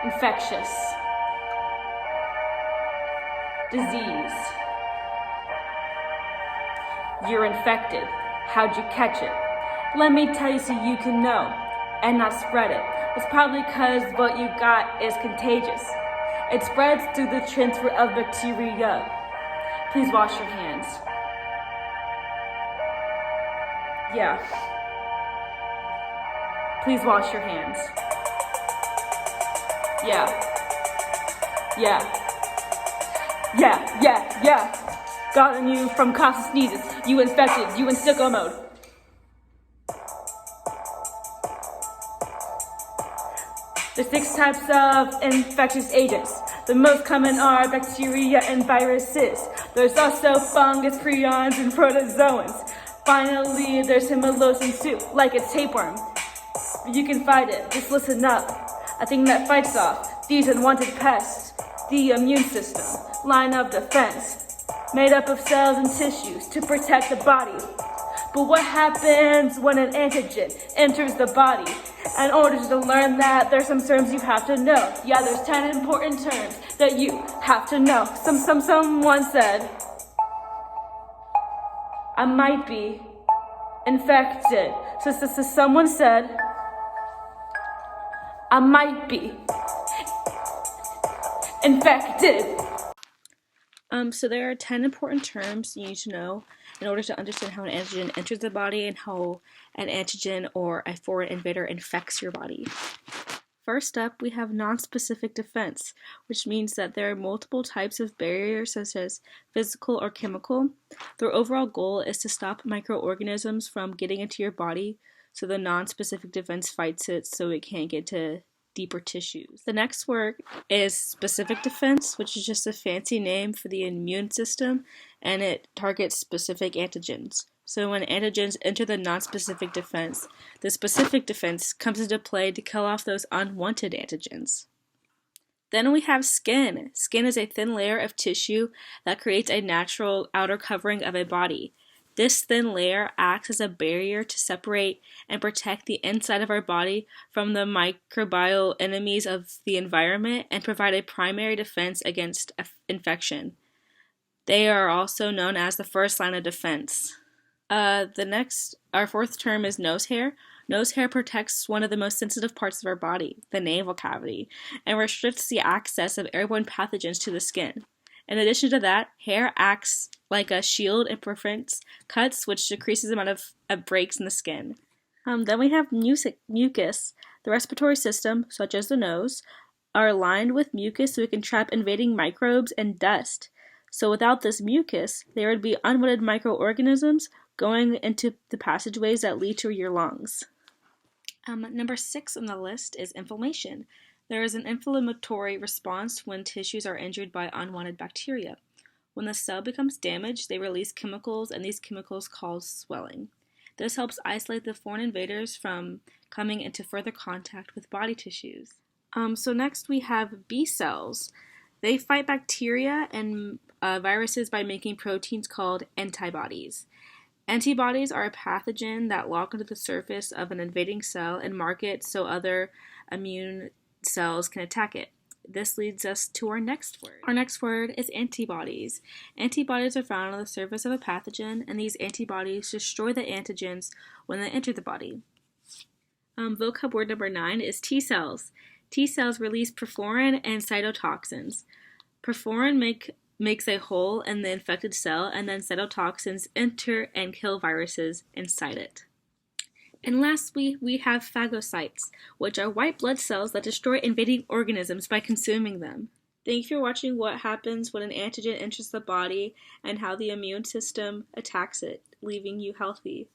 Infectious. Disease. You're infected. How'd you catch it? Let me tell you so you can know and not spread it. It's probably because what you got is contagious. It spreads through the transfer of bacteria. Please wash your hands. Yeah. Please wash your hands. Yeah. Yeah. Yeah. Gotten you from coughs and sneezes. You infected. You in sicko mode. There's 6 types of infectious agents. The most common are bacteria and viruses. There's also fungus, prions, and protozoans. Finally, there's hemolysin too, like a tapeworm. You can fight it, just listen up. A thing that fights off these unwanted pests. The immune system, line of defense, made up of cells and tissues to protect the body. But what happens when an antigen enters the body? In order to learn that, there's some terms you have to know. Yeah, there's 10 important terms that you have to know. Someone said, I might be infected. So someone said, I might be infected. So there are 10 important terms you need to know in order to understand how an antigen enters the body and how an antigen or a foreign invader infects your body. First up, we have non-specific defense, which means that there are multiple types of barriers such as physical or chemical. Their overall goal is to stop microorganisms from getting into your body, so the non-specific defense fights it so it can't get to deeper tissues. The next word is specific defense, which is just a fancy name for the immune system, and it targets specific antigens. So when antigens enter the non-specific defense, the specific defense comes into play to kill off those unwanted antigens. Then we have skin. Skin is a thin layer of tissue that creates a natural outer covering of a body. This thin layer acts as a barrier to separate and protect the inside of our body from the microbial enemies of the environment and provide a primary defense against infection. They are also known as the first line of defense. Our fourth term is nose hair. Nose hair protects one of the most sensitive parts of our body, the nasal cavity, and restricts the access of airborne pathogens to the skin. In addition to that, hair acts like a shield and prevents cuts, which decreases the amount of breaks in the skin. Then we have mucus. The respiratory system, such as the nose, are lined with mucus so it can trap invading microbes and dust. So without this mucus, there would be unwanted microorganisms going into the passageways that lead to your lungs. Number 6 on the list is inflammation. There is an inflammatory response when tissues are injured by unwanted bacteria. When the cell becomes damaged, they release chemicals, and these chemicals cause swelling. This helps isolate the foreign invaders from coming into further contact with body tissues. So next we have B cells. They fight bacteria and viruses by making proteins called antibodies. Antibodies are a pathogen that lock onto the surface of an invading cell and mark it so other immune cells can attack it. This leads us to our next word. Our next word is antibodies. Antibodies are found on the surface of a pathogen, and these antibodies destroy the antigens when they enter the body. Vocab word number 9 is T cells. T cells release perforin and cytotoxins. Perforin makes a hole in the infected cell, and then cytotoxins enter and kill viruses inside it. And lastly, we have phagocytes, which are white blood cells that destroy invading organisms by consuming them. Thank you for watching what happens when an antigen enters the body and how the immune system attacks it, leaving you healthy.